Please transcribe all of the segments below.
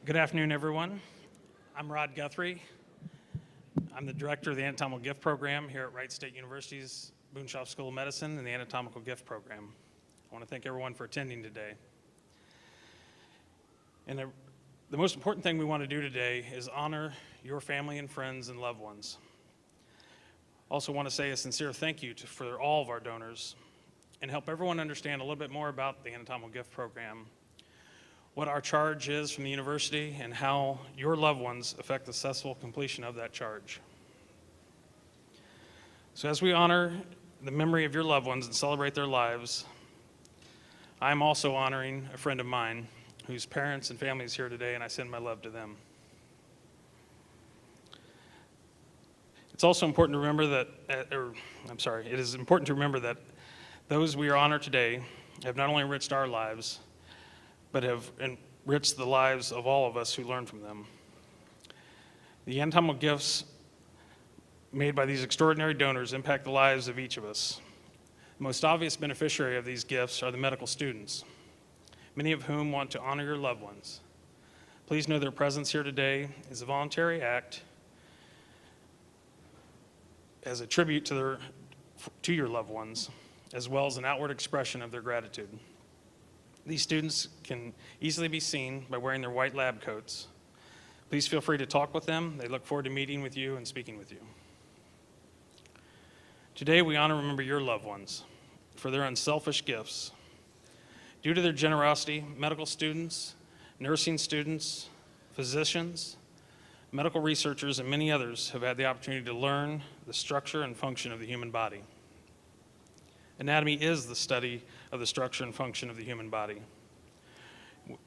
Good afternoon, everyone. I'm Rod Guthrie. I'm the director of the Anatomical Gift Program here at Wright State University's Boonshoft School of Medicine and the Anatomical Gift Program. I want to thank everyone for attending today. And the most important thing we want to do today is honor your family and friends and loved ones. Also want to say a sincere thank you for all of our donors and help everyone understand a little bit more about the Anatomical Gift Program, what our charge is from the university, and how your loved ones affect the successful completion of that charge. So as we honor the memory of your loved ones and celebrate their lives, I'm also honoring a friend of mine whose parents and family is here today, and I send my love to them. It's also important to remember that, it is important to remember that those we honor today have not only enriched our lives, but have enriched the lives of all of us who learn from them. The anatomical gifts made by these extraordinary donors impact the lives of each of us. The most obvious beneficiary of these gifts are the medical students, many of whom want to honor your loved ones. Please know their presence here today is a voluntary act as a tribute to your loved ones, as well as an outward expression of their gratitude. These students can easily be seen by wearing their white lab coats. Please feel free to talk with them. They look forward to meeting with you and speaking with you. Today, we honor and remember your loved ones for their unselfish gifts. Due to their generosity, medical students, nursing students, physicians, medical researchers, and many others have had the opportunity to learn the structure and function of the human body. Anatomy is the study of the structure and function of the human body.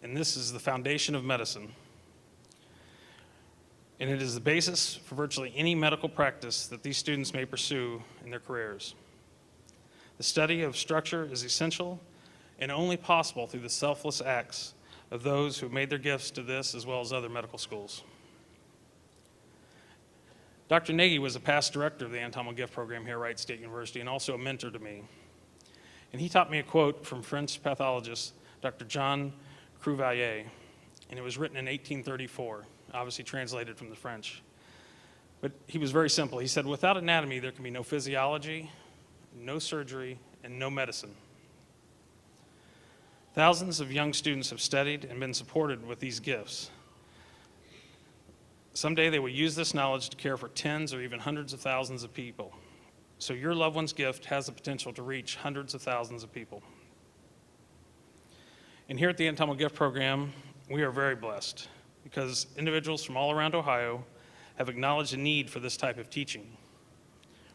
And this is the foundation of medicine. And it is the basis for virtually any medical practice that these students may pursue in their careers. The study of structure is essential and only possible through the selfless acts of those who have made their gifts to this as well as other medical schools. Dr. Nagy was a past director of the Anatomical Gift Program here at Wright State University and also a mentor to me. And he taught me a quote from French pathologist Dr. Jean Cruvaillier, and it was written in 1834, obviously translated from the French. But he was very simple. He said, "Without anatomy, there can be no physiology, no surgery, and no medicine." Thousands of young students have studied and been supported with these gifts. Someday they will use this knowledge to care for tens or even hundreds of thousands of people. So your loved one's gift has the potential to reach hundreds of thousands of people. And here at the Anatomical Gift Program, we are very blessed because individuals from all around Ohio have acknowledged the need for this type of teaching.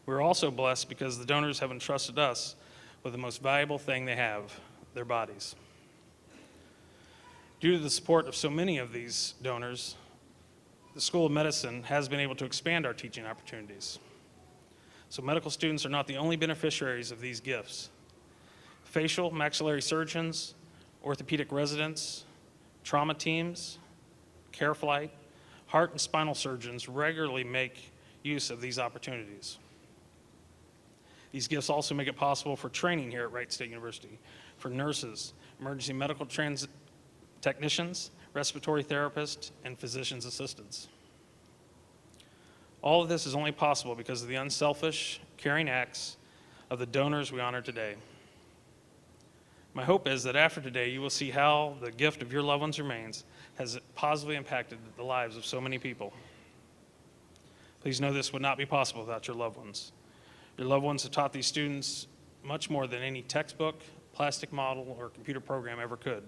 We're also blessed because the donors have entrusted us with the most valuable thing they have, their bodies. Due to the support of so many of these donors, the School of Medicine has been able to expand our teaching opportunities. So medical students are not the only beneficiaries of these gifts. Facial, maxillary surgeons, orthopedic residents, trauma teams, care flight, heart and spinal surgeons regularly make use of these opportunities. These gifts also make it possible for training here at Wright State University for nurses, emergency medical technicians, respiratory therapists, and physician's assistants. All of this is only possible because of the unselfish, caring acts of the donors we honor today. My hope is that after today, you will see how the gift of your loved ones remains has positively impacted the lives of so many people. Please know this would not be possible without your loved ones. Your loved ones have taught these students much more than any textbook, plastic model, or computer program ever could.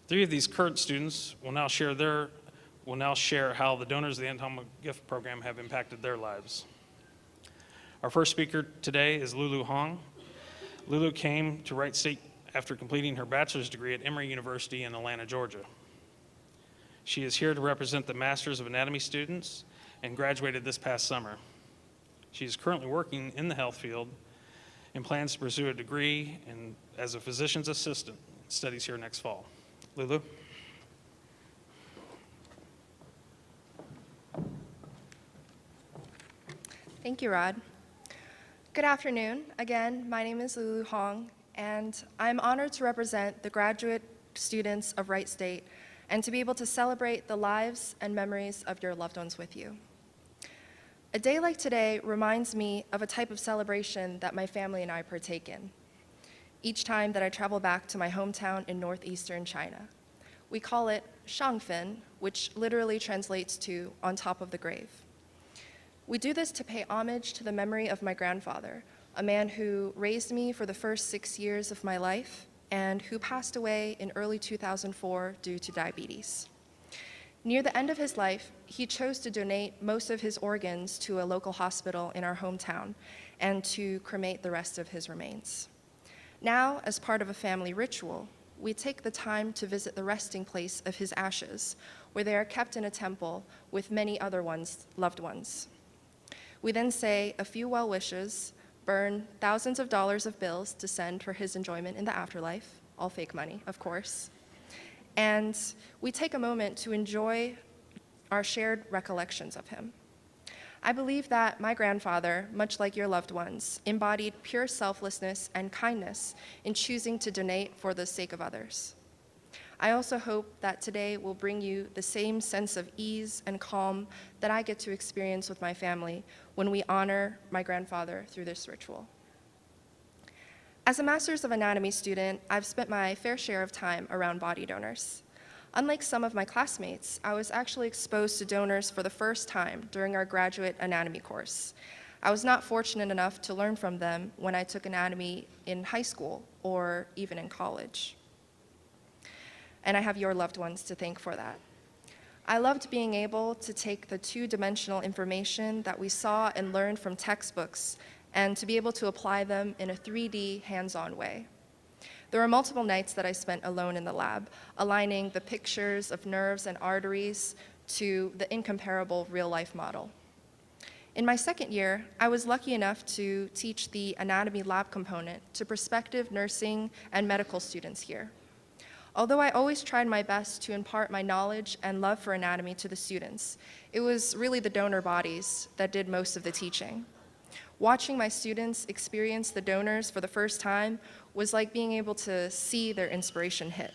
3 of these current students will now share how the donors of the Anatomical Gift Program have impacted their lives. Our first speaker today is Lulu Hong. Lulu came to Wright State after completing her bachelor's degree at Emory University in Atlanta, Georgia. She is here to represent the Masters of Anatomy students and graduated this past summer. She is currently working in the health field and plans to pursue a degree as a physician's assistant. Studies here next fall. Lulu? Thank you, Rod. Good afternoon. Again, my name is Lulu Hong, and I'm honored to represent the graduate students of Wright State and to be able to celebrate the lives and memories of your loved ones with you. A day like today reminds me of a type of celebration that my family and I partake in each time that I travel back to my hometown in northeastern China. We call it Shangfen, which literally translates to on top of the grave. We do this to pay homage to the memory of my grandfather, a man who raised me for the first 6 years of my life and who passed away in early 2004 due to diabetes. Near the end of his life, he chose to donate most of his organs to a local hospital in our hometown and to cremate the rest of his remains. Now, as part of a family ritual, we take the time to visit the resting place of his ashes, where they are kept in a temple with many other loved ones. We then say a few well wishes, burn thousands of dollars of bills to send for his enjoyment in the afterlife, all fake money, of course, and we take a moment to enjoy our shared recollections of him. I believe that my grandfather, much like your loved ones, embodied pure selflessness and kindness in choosing to donate for the sake of others. I also hope that today will bring you the same sense of ease and calm that I get to experience with my family when we honor my grandfather through this ritual. As a Master's of Anatomy student, I've spent my fair share of time around body donors. Unlike some of my classmates, I was actually exposed to donors for the first time during our graduate anatomy course. I was not fortunate enough to learn from them when I took anatomy in high school or even in college. And I have your loved ones to thank for that. I loved being able to take the two-dimensional information that we saw and learned from textbooks and to be able to apply them in a 3D hands-on way. There were multiple nights that I spent alone in the lab, aligning the pictures of nerves and arteries to the incomparable real-life model. In my second year, I was lucky enough to teach the anatomy lab component to prospective nursing and medical students here. Although I always tried my best to impart my knowledge and love for anatomy to the students, it was really the donor bodies that did most of the teaching. Watching my students experience the donors for the first time was like being able to see their inspiration hit.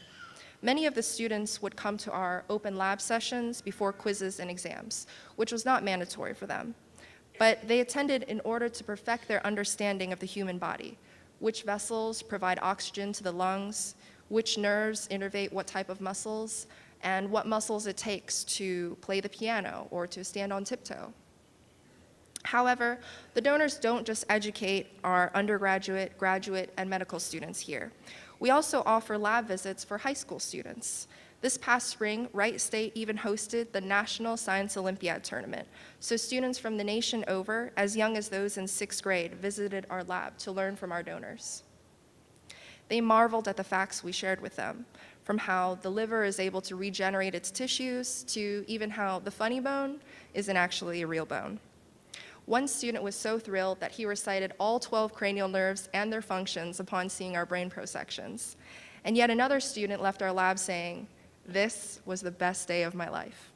Many of the students would come to our open lab sessions before quizzes and exams, which was not mandatory for them. But they attended in order to perfect their understanding of the human body, which vessels provide oxygen to the lungs, which nerves innervate what type of muscles, and what muscles it takes to play the piano or to stand on tiptoe. However, the donors don't just educate our undergraduate, graduate, and medical students here. We also offer lab visits for high school students. This past spring, Wright State even hosted the National Science Olympiad Tournament, so students from the nation over, as young as those in 6th grade, visited our lab to learn from our donors. They marveled at the facts we shared with them, from how the liver is able to regenerate its tissues to even how the funny bone isn't actually a real bone. One student was so thrilled that he recited all 12 cranial nerves and their functions upon seeing our brain prosections. And yet another student left our lab saying, "This was the best day of my life."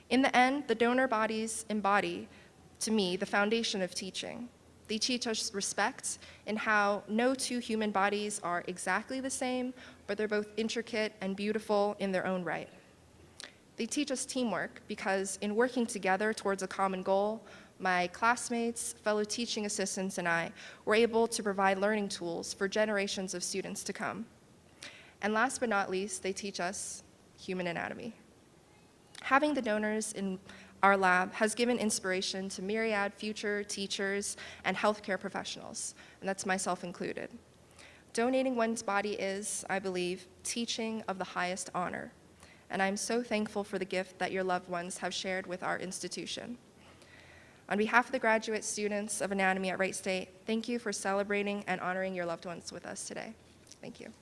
In the end, the donor bodies embody, to me, the foundation of teaching. They teach us respect in how no two human bodies are exactly the same, but they're both intricate and beautiful in their own right. They teach us teamwork because in working together towards a common goal, my classmates, fellow teaching assistants, and I were able to provide learning tools for generations of students to come. And last but not least, they teach us human anatomy. Having the donors in our lab has given inspiration to myriad future teachers and healthcare professionals, and that's myself included. Donating one's body is, I believe, teaching of the highest honor, and I'm so thankful for the gift that your loved ones have shared with our institution. On behalf of the graduate students of anatomy at Wright State, thank you for celebrating and honoring your loved ones with us today. Thank you.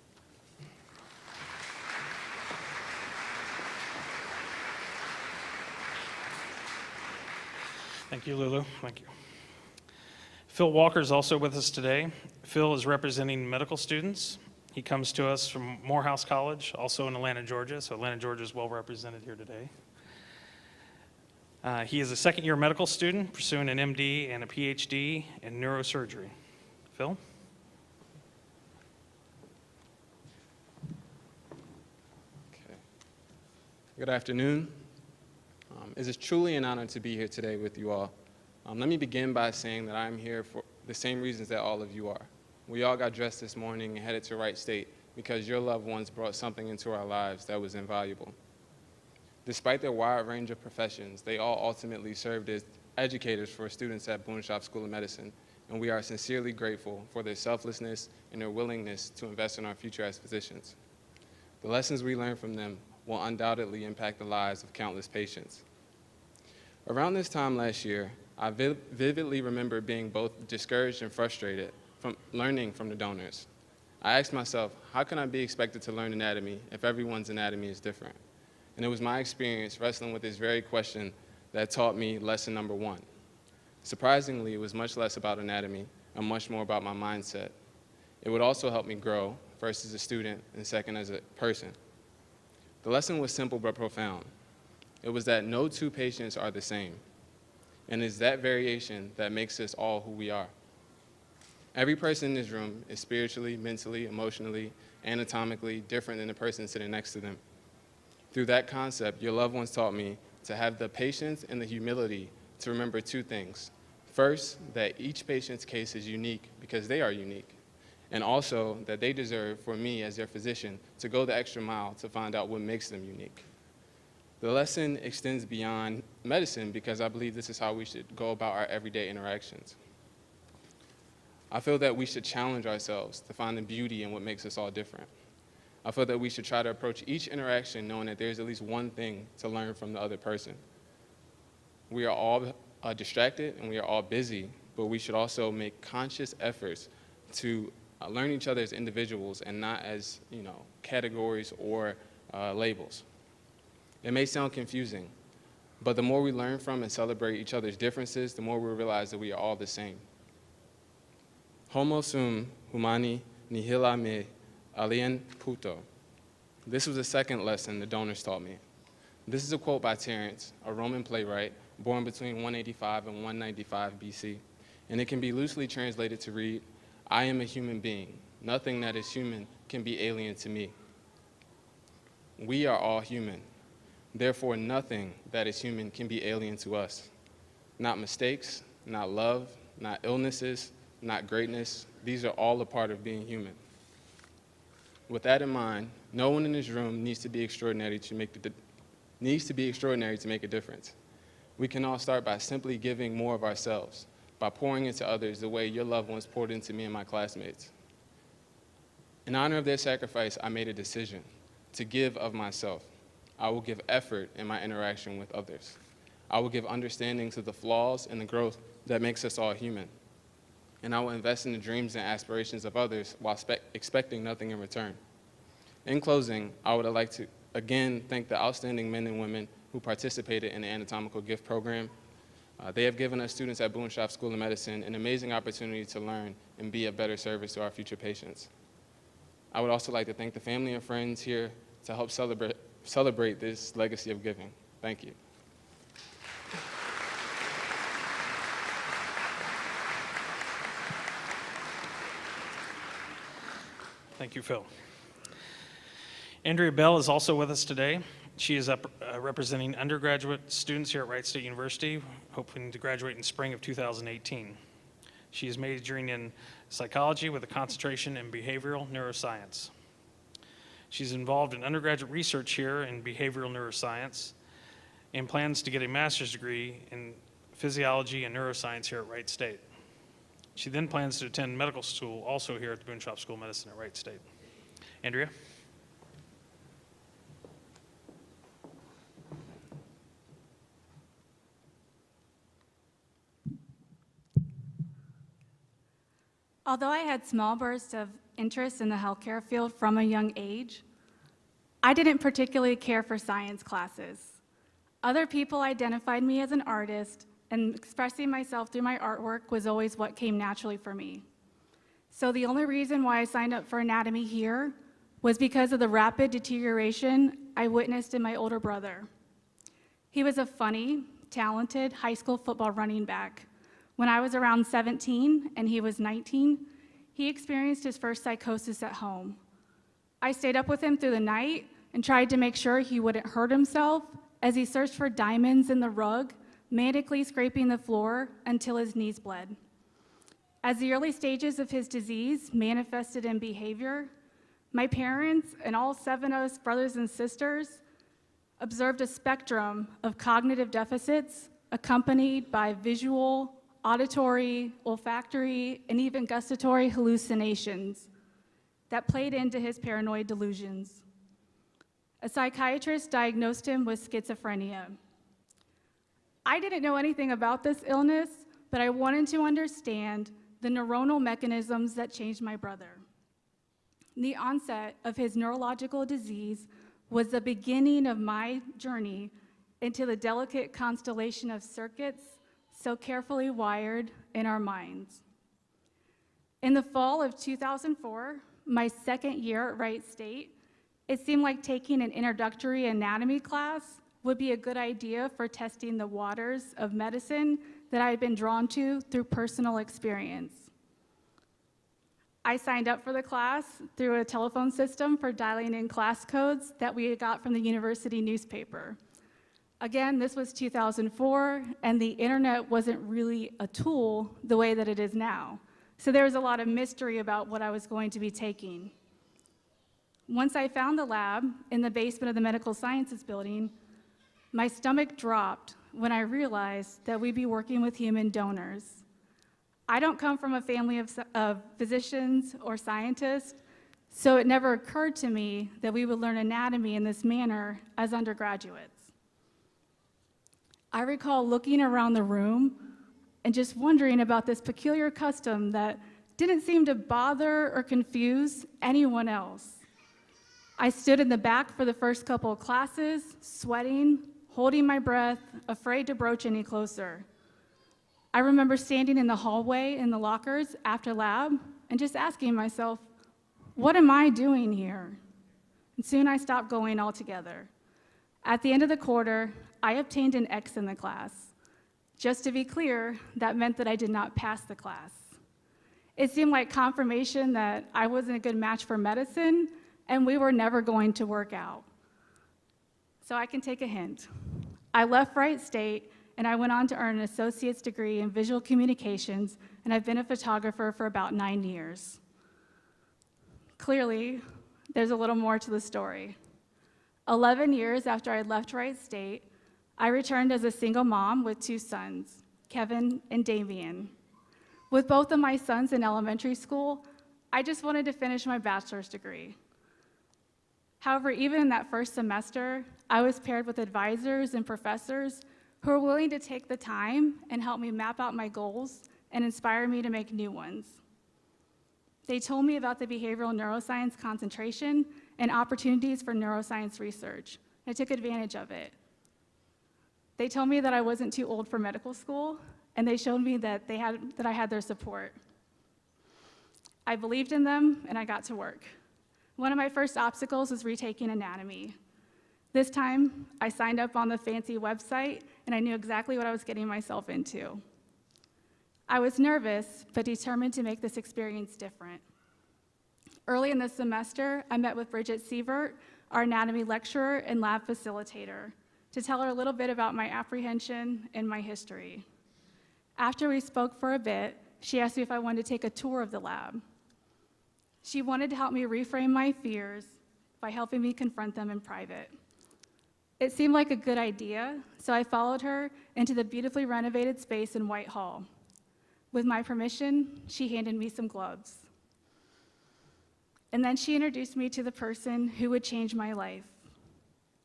Thank you, Lulu. Thank you. Phil Walker is also with us today. Phil is representing medical students. He comes to us from Morehouse College, also in Atlanta, Georgia, so Atlanta, Georgia is well represented here today. He is a second-year medical student pursuing an MD and a PhD in neurosurgery. Phil? Good afternoon. It is truly an honor to be here today with you all. Let me begin by saying that I'm here for the same reasons that all of you are. We all got dressed this morning and headed to Wright State because your loved ones brought something into our lives that was invaluable. Despite their wide range of professions, they all ultimately served as educators for students at Boonshoft School of Medicine, and we are sincerely grateful for their selflessness and their willingness to invest in our future as physicians. The lessons we learn from them will undoubtedly impact the lives of countless patients. Around this time last year, I vividly remember being both discouraged and frustrated from learning from the donors. I asked myself, how can I be expected to learn anatomy if everyone's anatomy is different? And it was my experience wrestling with this very question that taught me lesson number one. Surprisingly, it was much less about anatomy and much more about my mindset. It would also help me grow, first as a student and second as a person. The lesson was simple but profound. It was that no two patients are the same, and it's that variation that makes us all who we are. Every person in this room is spiritually, mentally, emotionally, anatomically different than the person sitting next to them. Through that concept, your loved ones taught me to have the patience and the humility to remember two things. First, that each patient's case is unique because they are unique, and also that they deserve, for me as their physician, to go the extra mile to find out what makes them unique. The lesson extends beyond medicine because I believe this is how we should go about our everyday interactions. I feel that we should challenge ourselves to find the beauty in what makes us all different. I feel that we should try to approach each interaction knowing that there's at least one thing to learn from the other person. We are all distracted and we are all busy, but we should also make conscious efforts to learn each other as individuals and not as, categories or labels. It may sound confusing, but the more we learn from and celebrate each other's differences, the more we realize that we are all the same. Homo sum humani nihil me alien puto. This was the second lesson the donors taught me. This is a quote by Terence, a Roman playwright born between 185 and 195 BC, and it can be loosely translated to read, I am a human being. Nothing that is human can be alien to me. We are all human. Therefore, nothing that is human can be alien to us. Not mistakes, not love, not illnesses, not greatness. These are all a part of being human. With that in mind, no one in this room needs to be extraordinary to make a difference. We can all start by simply giving more of ourselves, by pouring into others the way your loved ones poured into me and my classmates. In honor of their sacrifice, I made a decision to give of myself. I will give effort in my interaction with others. I will give understanding to the flaws and the growth that makes us all human. And I will invest in the dreams and aspirations of others while expecting nothing in return. In closing, I would like to again thank the outstanding men and women who participated in the Anatomical Gift Program. They have given us students at Boonshoft School of Medicine an amazing opportunity to learn and be of better service to our future patients. I would also like to thank the family and friends here to help celebrate this legacy of giving. Thank you. Thank you, Phil. Andrea Bell is also with us today. She is representing undergraduate students here at Wright State University, hoping to graduate in spring of 2018. She is majoring in psychology with a concentration in behavioral neuroscience. She's involved in undergraduate research here in behavioral neuroscience and plans to get a master's degree in physiology and neuroscience here at Wright State. She then plans to attend medical school also here at the Boonshoft School of Medicine at Wright State. Andrea? Although I had small bursts of interest in the healthcare field from a young age, I didn't particularly care for science classes. Other people identified me as an artist, and expressing myself through my artwork was always what came naturally for me. So the only reason why I signed up for anatomy here was because of the rapid deterioration I witnessed in my older brother. He was a funny, talented high school football running back. When I was around 17 and he was 19, he experienced his first psychosis at home. I stayed up with him through the night and tried to make sure he wouldn't hurt himself as he searched for diamonds in the rug, manically scraping the floor until his knees bled. As the early stages of his disease manifested in behavior, my parents and all 7 of us brothers and sisters observed a spectrum of cognitive deficits accompanied by visual, auditory, olfactory, and even gustatory hallucinations that played into his paranoid delusions. A psychiatrist diagnosed him with schizophrenia. I didn't know anything about this illness, but I wanted to understand the neuronal mechanisms that changed my brother. The onset of his neurological disease was the beginning of my journey into the delicate constellation of circuits so carefully wired in our minds. In the fall of 2004, my second year at Wright State, it seemed like taking an introductory anatomy class would be a good idea for testing the waters of medicine that I had been drawn to through personal experience. I signed up for the class through a telephone system for dialing in class codes that we got from the university newspaper. Again, this was 2004, and the internet wasn't really a tool the way that it is now. So there was a lot of mystery about what I was going to be taking. Once I found the lab in the basement of the medical sciences building, my stomach dropped when I realized that we'd be working with human donors. I don't come from a family of physicians or scientists, so it never occurred to me that we would learn anatomy in this manner as undergraduates. I recall looking around the room and just wondering about this peculiar custom that didn't seem to bother or confuse anyone else. I stood in the back for the first couple of classes, sweating, holding my breath, afraid to broach any closer. I remember standing in the hallway in the lockers after lab and just asking myself, what am I doing here? And soon I stopped going altogether. At the end of the quarter, I obtained an X in the class. Just to be clear, that meant that I did not pass the class. It seemed like confirmation that I wasn't a good match for medicine and we were never going to work out. So I can take a hint. I left Wright State and I went on to earn an associate's degree in visual communications, and I've been a photographer for about 9 years. Clearly, there's a little more to the story. 11 years after I left Wright State, I returned as a single mom with 2 sons, Kevin and Damien. With both of my sons in elementary school, I just wanted to finish my bachelor's degree. However, even in that first semester, I was paired with advisors and professors who were willing to take the time and help me map out my goals and inspire me to make new ones. They told me about the behavioral neuroscience concentration and opportunities for neuroscience research. I took advantage of it. They told me that I wasn't too old for medical school, and they showed me that I had their support. I believed in them, and I got to work. One of my first obstacles was retaking anatomy. This time, I signed up on the fancy website, and I knew exactly what I was getting myself into. I was nervous, but determined to make this experience different. Early in the semester, I met with Bridget Sievert, our anatomy lecturer and lab facilitator, to tell her a little bit about my apprehension and my history. After we spoke for a bit, she asked me if I wanted to take a tour of the lab. She wanted to help me reframe my fears by helping me confront them in private. It seemed like a good idea, so I followed her into the beautifully renovated space in Whitehall. With my permission, she handed me some gloves. And then she introduced me to the person who would change my life.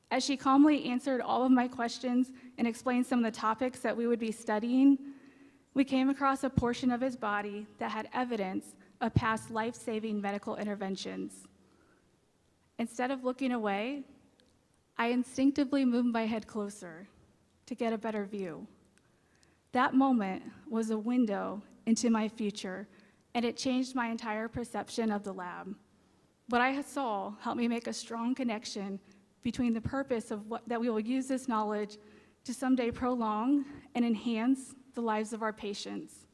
As she calmly answered all of my questions and explained some of the topics that we would be studying, we came across a portion of his body that had evidence of past life-saving medical interventions. Instead of looking away, I instinctively moved my head closer to get a better view. That moment was a window into my future, and it changed my entire perception of the lab. What I saw helped me make a strong connection between the purpose of that we will use this knowledge to someday prolong and enhance the lives of our patients.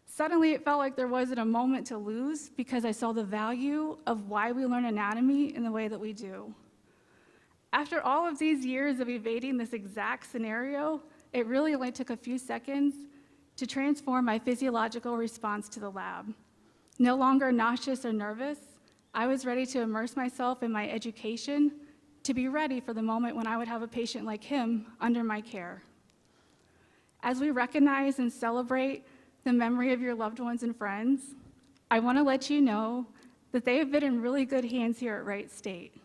Suddenly, it felt like there wasn't a moment to lose because I saw the value of why we learn anatomy in the way that we do. After all of these years of evading this exact scenario, it really only took a few seconds to transform my physiological response to the lab. No longer nauseous or nervous, I was ready to immerse myself in my education to be ready for the moment when I would have a patient like him under my care. As we recognize and celebrate the memory of your loved ones and friends, I want to let you know that they have been in really good hands here at Wright State.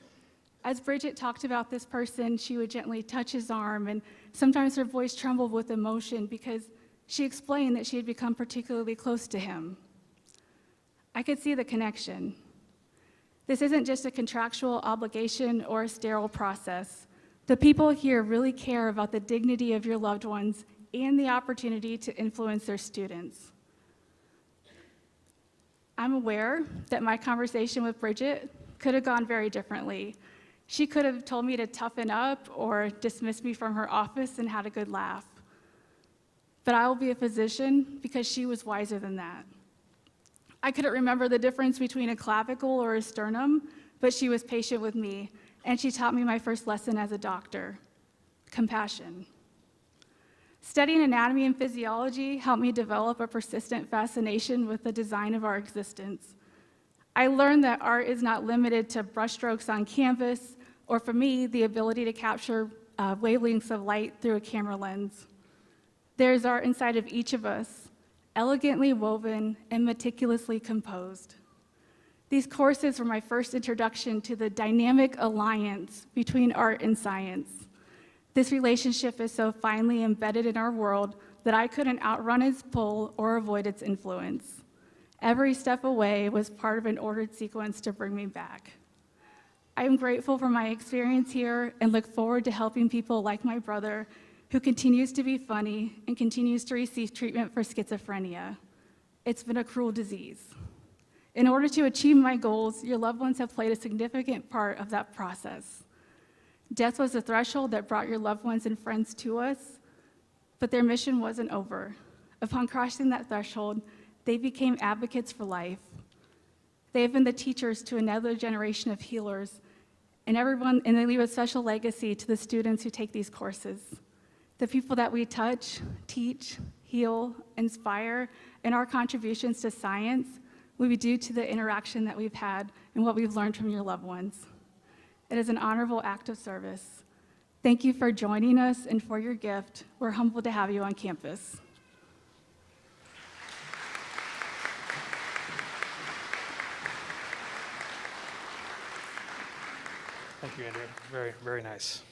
As Bridget talked about this person, she would gently touch his arm, and sometimes her voice trembled with emotion because she explained that she had become particularly close to him. I could see the connection. This isn't just a contractual obligation or a sterile process. The people here really care about the dignity of your loved ones and the opportunity to influence their students. I'm aware that my conversation with Bridget could have gone very differently. She could have told me to toughen up or dismiss me from her office and had a good laugh. But I will be a physician because she was wiser than that. I couldn't remember the difference between a clavicle or a sternum, but she was patient with me, and she taught me my first lesson as a doctor: compassion. Studying anatomy and physiology helped me develop a persistent fascination with the design of our existence. I learned that art is not limited to brushstrokes on canvas, or for me, the ability to capture wavelengths of light through a camera lens. There's art inside of each of us, elegantly woven and meticulously composed. These courses were my first introduction to the dynamic alliance between art and science. This relationship is so finely embedded in our world that I couldn't outrun its pull or avoid its influence. Every step away was part of an ordered sequence to bring me back. I am grateful for my experience here and look forward to helping people like my brother, who continues to be funny and continues to receive treatment for schizophrenia. It's been a cruel disease. In order to achieve my goals, your loved ones have played a significant part of that process. Death was the threshold that brought your loved ones and friends to us, but their mission wasn't over. Upon crossing that threshold, they became advocates for life. They have been the teachers to another generation of healers, and they leave a special legacy to the students who take these courses. The people that we touch, teach, heal, inspire, and our contributions to science will be due to the interaction that we've had and what we've learned from your loved ones. It is an honorable act of service. Thank you for joining us and for your gift. We're humbled to have you on campus. Thank you, Andrew. Very, very nice.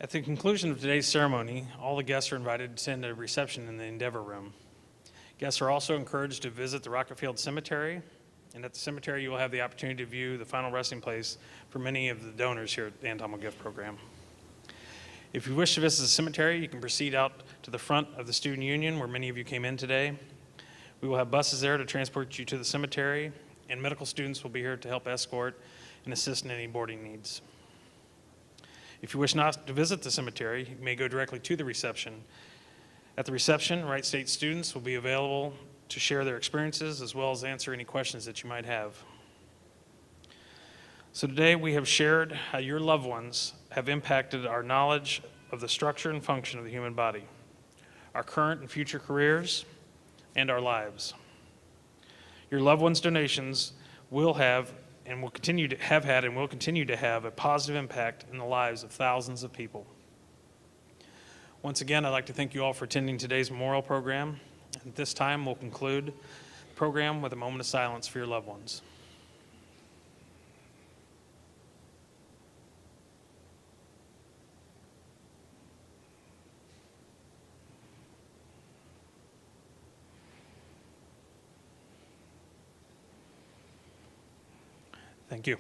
At the conclusion of today's ceremony, all the guests are invited to attend a reception in the Endeavor Room. Guests are also encouraged to visit the Rocket Field Cemetery, and at the cemetery you will have the opportunity to view the final resting place for many of the donors here at the Anatomical Gift Program. If you wish to visit the cemetery, you can proceed out to the front of the Student Union where many of you came in today. We will have buses there to transport you to the cemetery, and medical students will be here to help escort and assist in any boarding needs. If you wish not to visit the cemetery, you may go directly to the reception. At the reception, Wright State students will be available to share their experiences as well as answer any questions that you might have. So today we have shared how your loved ones have impacted our knowledge of the structure and function of the human body, our current and future careers, and our lives. Your loved ones' donations will have and will continue to have had and will continue to have a positive impact in the lives of thousands of people. Once again, I'd like to thank you all for attending today's memorial program. At this time, we'll conclude the program with a moment of silence for your loved ones. Thank you.